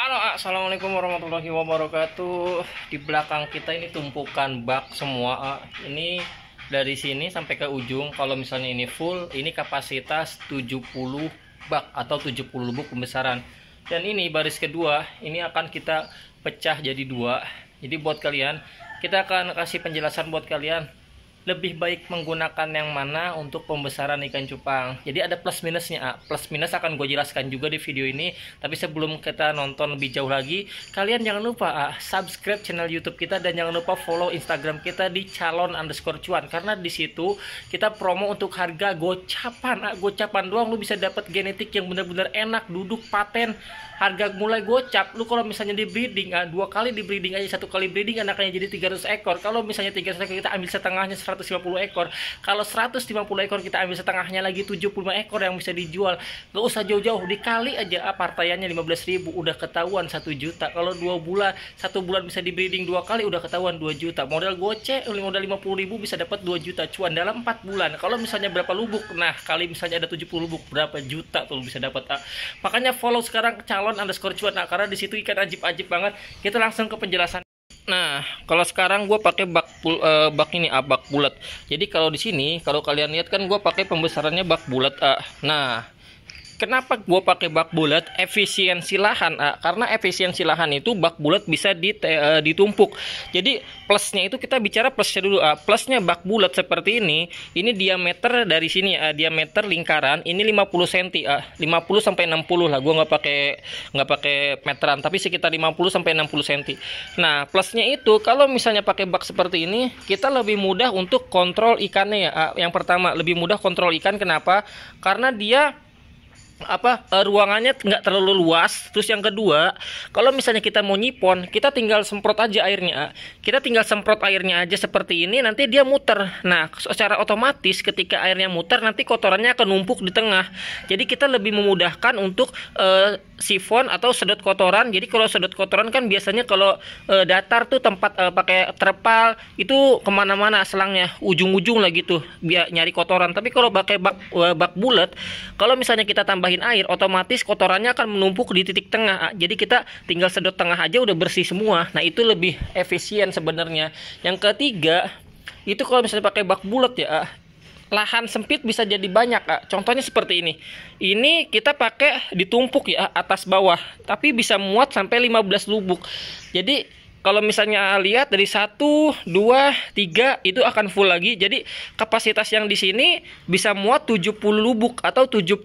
Halo, assalamualaikum warahmatullahi wabarakatuh. Di belakang kita ini tumpukan bak semua. Ini dari sini sampai ke ujung. Kalau misalnya ini full, ini kapasitas 70 bak atau 70 lubuk pembesaran. Dan ini baris kedua, ini akan kita pecah jadi dua. Jadi buat kalian, kita akan kasih penjelasan buat kalian lebih baik menggunakan yang mana untuk pembesaran ikan cupang. Jadi ada plus minusnya. Plus minus akan gue jelaskan juga di video ini. Tapi sebelum kita nonton lebih jauh lagi, kalian jangan lupa subscribe channel YouTube kita dan jangan lupa follow Instagram kita di calon_cuan, karena di situ kita promo untuk harga gocapan. Gocapan doang lu bisa dapat genetik yang benar-benar enak, duduk paten. Harga mulai gocap. Lu kalau misalnya di breeding, dua kali di breeding aja, satu kali breeding anaknya jadi 300 ekor. Kalau misalnya 300 ekor kita ambil setengahnya 150 ekor. Kalau 150 ekor kita ambil setengahnya lagi 75 ekor yang bisa dijual. Gak usah jauh-jauh, dikali aja partaiannya 15.000 udah ketahuan 1 juta. Kalau 2 bulan, 1 bulan bisa di breeding 2 kali udah ketahuan 2 juta. Modal gocek, modal 50.000 bisa dapat 2 juta cuan dalam 4 bulan. Kalau misalnya berapa lubuk, nah kali misalnya ada 70 lubuk, berapa juta tuh bisa dapat. Makanya follow sekarang calon_cuan, karena di situ ikan ajib-ajib banget. Kita langsung ke penjelasan. Nah, kalau sekarang gue pakai bak ini bak bulat. Jadi kalau di sini, kalau kalian lihat kan gue pakai pembesarannya bak bulat. Nah, kenapa gue pakai bak bulat? Efisiensi lahan, karena efisiensi lahan itu bak bulat bisa ditumpuk. Jadi plusnya itu kita bicara plusnya dulu. Plusnya bak bulat seperti ini diameter dari sini, diameter lingkaran ini 50 cm, 50 sampai 60 lah. Gue nggak pakai meteran, tapi sekitar 50 sampai 60 cm. Nah, plusnya itu kalau misalnya pakai bak seperti ini, kita lebih mudah untuk kontrol ikannya ya. Yang pertama, lebih mudah kontrol ikan. Kenapa? Karena dia ruangannya nggak terlalu luas. Terus yang kedua, kalau misalnya kita mau nyipon, kita tinggal semprot aja airnya. Kita tinggal semprot airnya aja seperti ini, nanti dia muter. Nah, secara otomatis ketika airnya muter, nanti kotorannya akan numpuk di tengah. Jadi kita lebih memudahkan untuk sifon atau sedot kotoran. Jadi kalau sedot kotoran kan biasanya kalau datar tuh tempat pakai terpal itu kemana-mana selangnya, ujung-ujung lah gitu, biar nyari kotoran. Tapi kalau pakai bak bulat, kalau misalnya kita tambah air, otomatis kotorannya akan menumpuk di titik tengah. Jadi kita tinggal sedot tengah aja udah bersih semua. Nah, itu lebih efisien sebenarnya. Yang ketiga, itu kalau misalnya pakai bak bulat ya, lahan sempit bisa jadi banyak. Contohnya seperti ini. Ini kita pakai ditumpuk ya, atas bawah, tapi bisa muat sampai 15 lubuk. Jadi kalau misalnya lihat dari 1, 2, 3 itu akan full lagi. Jadi kapasitas yang di sini bisa muat 70 lubuk atau 70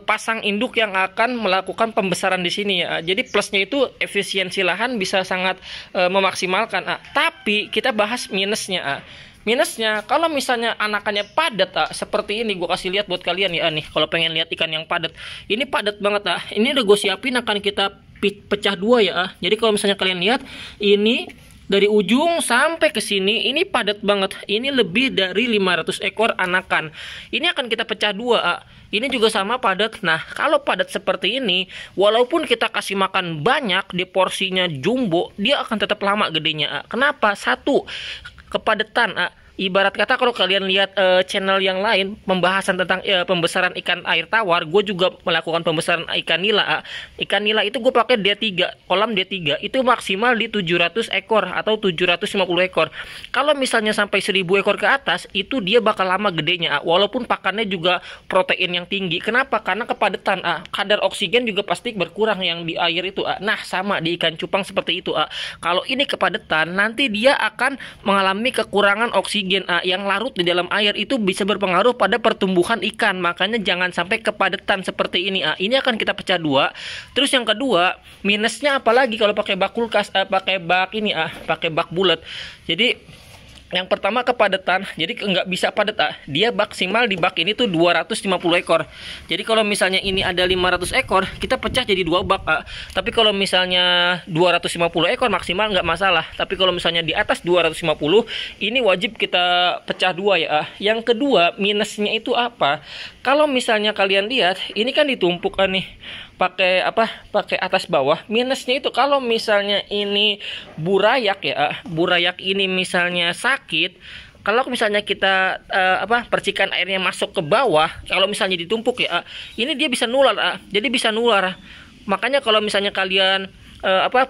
pasang induk yang akan melakukan pembesaran di sini ya. Jadi plusnya itu efisiensi lahan bisa sangat memaksimalkan. Tapi kita bahas minusnya. Minusnya, kalau misalnya anakannya padat, seperti ini, gue kasih lihat buat kalian ya nih. Kalau pengen lihat ikan yang padat, ini padat banget. Ini udah gue siapin akan kita pecah dua ya. Jadi kalau misalnya kalian lihat, ini dari ujung sampai ke sini, ini padat banget. Ini lebih dari 500 ekor anakan. Ini akan kita pecah dua. Ini juga sama padat. Nah, kalau padat seperti ini, walaupun kita kasih makan banyak, di porsinya jumbo, dia akan tetap lama gedenya. Kenapa? Satu, kepadatan. Ibarat kata kalau kalian lihat channel yang lain pembahasan tentang pembesaran ikan air tawar, gue juga melakukan pembesaran ikan nila. Ikan nila itu gue pakai D3, kolam D3 itu maksimal di 700 ekor atau 750 ekor. Kalau misalnya sampai 1000 ekor ke atas, itu dia bakal lama gedenya, walaupun pakannya juga protein yang tinggi. Kenapa? Karena kepadatan. Kadar oksigen juga pasti berkurang yang di air itu. Nah, sama di ikan cupang seperti itu. Kalau ini kepadatan, nanti dia akan mengalami kekurangan oksigen yang larut di dalam air, itu bisa berpengaruh pada pertumbuhan ikan. Makanya jangan sampai kepadatan seperti ini. Ini akan kita pecah dua. Terus yang kedua, minusnya apalagi kalau pakai bak kulkas, pakai bak ini, pakai bak bulat. Jadi yang pertama kepadatan, jadi nggak bisa padat. Dia maksimal di bak ini tuh 250 ekor. Jadi kalau misalnya ini ada 500 ekor, kita pecah jadi 2 bak. Tapi kalau misalnya 250 ekor maksimal nggak masalah. Tapi kalau misalnya di atas 250, ini wajib kita pecah dua ya. Yang kedua, minusnya itu apa? Kalau misalnya kalian lihat, ini kan ditumpuk nih. Pakai atas bawah. Minusnya itu kalau misalnya ini burayak ya, burayak ini misalnya sakit, kalau misalnya kita percikan airnya masuk ke bawah, kalau misalnya ditumpuk ya, ini dia bisa nular. Jadi bisa nular. Makanya kalau misalnya kalian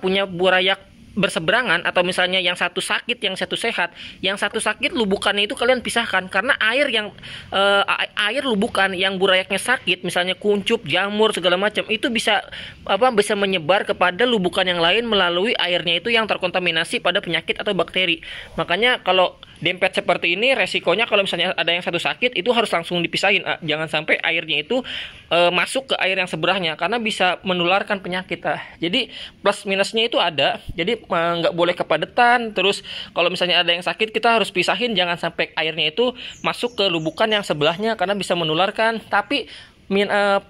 punya burayak berseberangan, atau misalnya yang satu sakit yang satu sehat, yang satu sakit lubukannya itu kalian pisahkan, karena air lubukan yang burayaknya sakit, misalnya kuncup, jamur segala macam, itu bisa bisa menyebar kepada lubukan yang lain melalui airnya itu yang terkontaminasi pada penyakit atau bakteri. Makanya kalau dempet seperti ini, resikonya kalau misalnya ada yang satu sakit itu harus langsung dipisahin. Jangan sampai airnya itu masuk ke air yang sebelahnya, karena bisa menularkan penyakit. Jadi plus minusnya itu ada. Jadi nggak boleh kepadatan. Terus kalau misalnya ada yang sakit, kita harus pisahin, jangan sampai airnya itu masuk ke lubukan yang sebelahnya, karena bisa menularkan. Tapi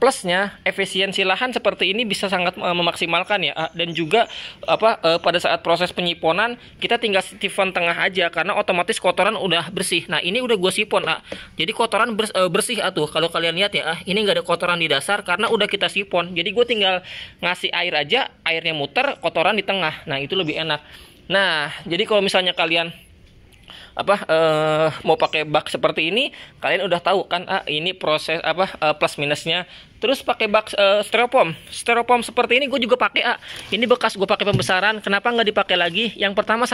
plusnya, efisiensi lahan seperti ini bisa sangat memaksimalkan ya. Dan juga pada saat proses penyiponan kita tinggal sifon tengah aja, karena otomatis kotoran udah bersih. Nah ini udah gue sifon, jadi kotoran bersih tuh. Kalau kalian lihat ya, ini nggak ada kotoran di dasar karena udah kita sifon. Jadi gue tinggal ngasih air aja, airnya muter, kotoran di tengah. Nah itu lebih enak. Nah jadi kalau misalnya kalian mau pakai bak seperti ini, kalian udah tahu kan ini proses plus minusnya. Terus pakai bak styrofoam seperti ini gue juga pakai. Ini bekas gue pakai pembesaran. Kenapa nggak dipakai lagi? Yang pertama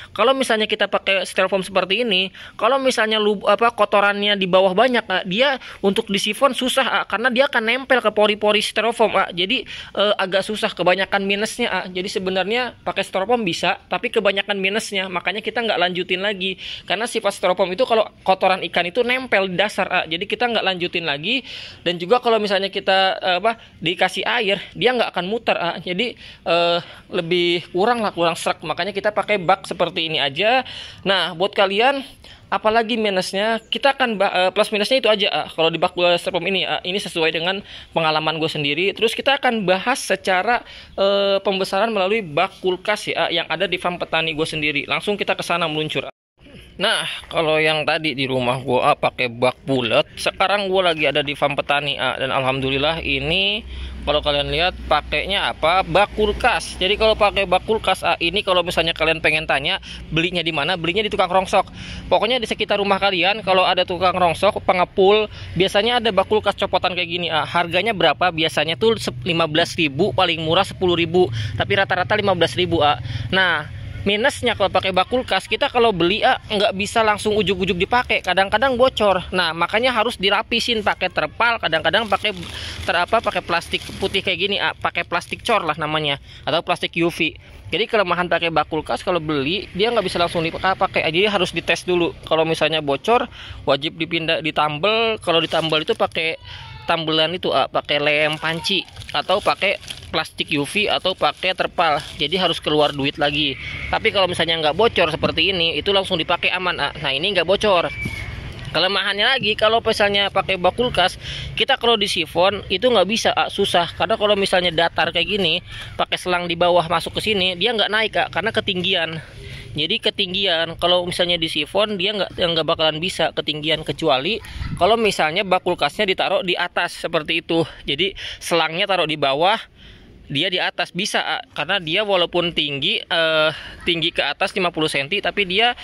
kalau misalnya kita pakai styrofoam seperti ini, kalau misalnya kotorannya di bawah banyak, dia untuk disifon susah, karena dia akan nempel ke pori-pori styrofoam. Jadi agak susah, kebanyakan minusnya. Jadi sebenarnya pakai styrofoam bisa, tapi kebanyakan minusnya. Makanya kita nggak lanjutin lagi, karena sifat styrofoam itu kalau kotoran ikan itu nempel di dasar. Jadi kita nggak lanjutin lagi. Dan juga kalau misalnya kita dikasih air, dia nggak akan muter. Jadi lebih kurang serak. Makanya kita pakai bak seperti ini aja. Nah buat kalian, apalagi minusnya, kita akan plus minusnya itu aja. Kalau di bak styrofoam ini sesuai dengan pengalaman gue sendiri. Terus kita akan bahas secara pembesaran melalui bak kulkas ya, yang ada di farm petani gue sendiri. Langsung kita ke sana meluncur. Nah, kalau yang tadi di rumah gua pakai bak bulat, sekarang gua lagi ada di farm petani dan alhamdulillah ini kalau kalian lihat pakainya bak kulkas. Jadi kalau pakai bak kulkas ini, kalau misalnya kalian pengen tanya belinya di mana, belinya di tukang rongsok. Pokoknya di sekitar rumah kalian kalau ada tukang rongsok, pengepul, biasanya ada bak kulkas copotan kayak gini. Harganya berapa? Biasanya tuh 15.000, paling murah 10.000, tapi rata-rata 15.000. Nah, minusnya kalau pakai bak kulkas, kita kalau beli nggak bisa langsung ujuk-ujuk dipakai, kadang-kadang bocor. Nah makanya harus dirapisin pakai terpal, kadang-kadang pakai plastik putih kayak gini, pakai plastik cor lah namanya, atau plastik UV. Jadi kelemahan pakai bak kulkas, kalau beli dia nggak bisa langsung dipakai, jadi harus dites dulu. Kalau misalnya bocor, wajib ditambel. Kalau ditambel itu pakai tambelan itu pakai lem panci, atau pakai plastik UV, atau pakai terpal. Jadi harus keluar duit lagi. Tapi kalau misalnya nggak bocor seperti ini, itu langsung dipakai aman. Nah ini nggak bocor. Kelemahannya lagi, kalau misalnya pakai bak kulkas, kita kalau disifon itu nggak bisa, susah. Karena kalau misalnya datar kayak gini, pakai selang di bawah masuk ke sini, dia nggak naik karena ketinggian. Jadi ketinggian, kalau misalnya disifon dia nggak bakalan bisa ketinggian, kecuali kalau misalnya bak kulkasnya ditaruh di atas seperti itu. Jadi selangnya taruh di bawah, dia di atas bisa, karena dia walaupun tinggi ke atas 50 cm, tapi dia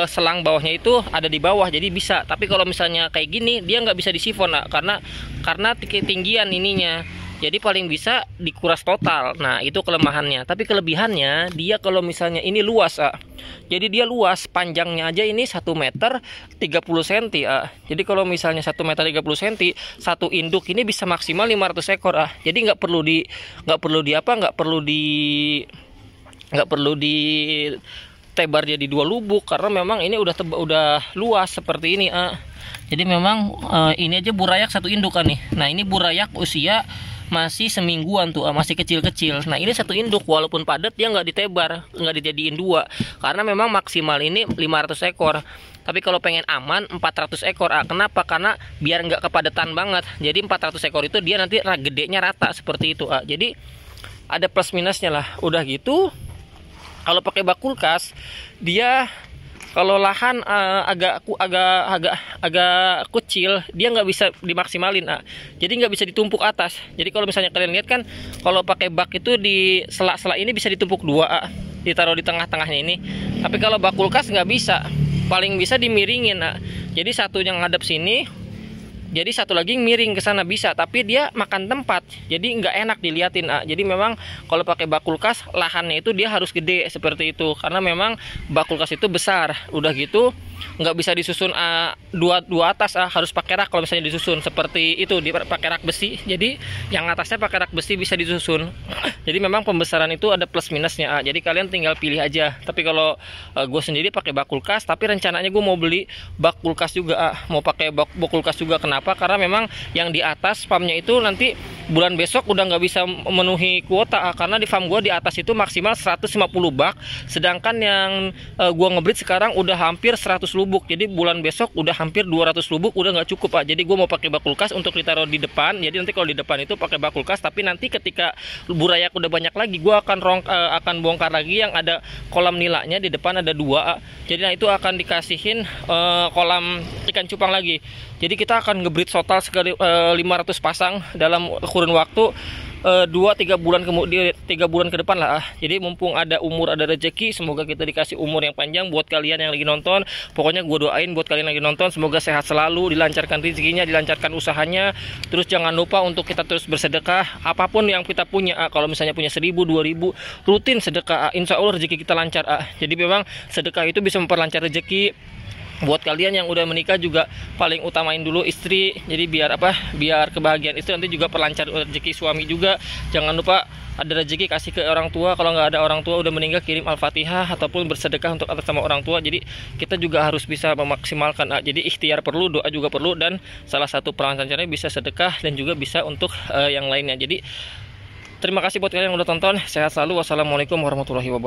selang bawahnya itu ada di bawah, jadi bisa. Tapi kalau misalnya kayak gini, dia nggak bisa disifon karena ketinggian ininya. Jadi paling bisa dikuras total. Nah itu kelemahannya. Tapi kelebihannya, dia kalau misalnya ini luas, jadi dia luas, panjangnya aja ini 1 meter 30 cm. Jadi kalau misalnya 1 meter 30 cm, satu induk ini bisa maksimal 500 ekor. Jadi nggak perlu di tebar jadi 2 lubuk, karena memang ini udah luas seperti ini. Jadi memang ini aja burayak 1 induk nih. Nah ini burayak usia masih semingguan tuh, masih kecil-kecil. Nah ini 1 induk, walaupun padat dia nggak ditebar, nggak dijadiin 2, karena memang maksimal ini 500 ekor. Tapi kalau pengen aman 400 ekor. Kenapa? Karena biar nggak kepadatan banget. Jadi 400 ekor itu dia nanti gedenya rata seperti itu. Jadi ada plus minusnya lah. Udah gitu, kalau pakai bak kulkas, dia kalau lahan agak kecil, dia nggak bisa dimaksimalin. Jadi nggak bisa ditumpuk atas. Jadi kalau misalnya kalian lihat kan, kalau pakai bak itu di sela-sela ini bisa ditumpuk 2, ditaruh di tengah-tengahnya ini. Tapi kalau bak kulkas nggak bisa, paling bisa dimiringin. Jadi satu yang ngadep sini, Jadi satu lagi miring ke sana bisa, tapi dia makan tempat, jadi nggak enak diliatin. Jadi memang kalau pakai bak kulkas lahannya itu dia harus gede seperti itu, karena memang bak kulkas itu besar. Udah gitu nggak bisa disusun dua atas, harus pakai rak kalau misalnya disusun seperti itu, pakai rak besi. Jadi yang atasnya pakai rak besi bisa disusun. Jadi memang pembesaran itu ada plus minusnya. Jadi kalian tinggal pilih aja. Tapi kalau gue sendiri pakai bak kulkas, tapi rencananya gue mau beli bak kulkas juga, mau pakai bak kulkas juga. Kenapa? Karena memang yang di atas farmnya itu nanti bulan besok udah nggak bisa memenuhi kuota, karena di farm gue di atas itu maksimal 150 bak, sedangkan yang gue ngebreed sekarang udah hampir 100 lubuk. Jadi bulan besok udah hampir 200 lubuk, udah nggak cukup, Jadi gue mau pakai bak kulkas untuk ditaruh di depan. Jadi nanti kalau di depan itu pakai bak kulkas, tapi nanti ketika burayak udah banyak lagi, gue akan bongkar lagi yang ada kolam nilanya. Di depan ada 2, jadi itu akan dikasihin kolam ikan cupang lagi. Jadi kita akan ngebreed total sekali 500 pasang dalam kurun waktu 2-3 bulan kemudian, 3 bulan ke depan lah. Jadi mumpung ada umur, ada rezeki, semoga kita dikasih umur yang panjang. Buat kalian yang lagi nonton, pokoknya gue doain buat kalian lagi nonton, semoga sehat selalu, dilancarkan rezekinya, dilancarkan usahanya. Terus jangan lupa untuk kita terus bersedekah, apapun yang kita punya. Kalau misalnya punya 1000, 2000, rutin sedekah, insya Allah rezeki kita lancar. Jadi memang sedekah itu bisa memperlancar rezeki. Buat kalian yang udah menikah juga paling utamain dulu istri. Jadi biar biar kebahagiaan istri nanti juga perlancar rezeki suami juga. Jangan lupa ada rezeki kasih ke orang tua. Kalau nggak ada orang tua udah meninggal, kirim Al-Fatihah ataupun bersedekah untuk atas sama orang tua. Jadi kita juga harus bisa memaksimalkan. Jadi ikhtiar perlu, doa juga perlu, dan salah satu perancananya bisa sedekah dan juga bisa untuk yang lainnya. Jadi terima kasih buat kalian yang udah tonton. Sehat selalu. Wassalamualaikum warahmatullahi wabarakatuh.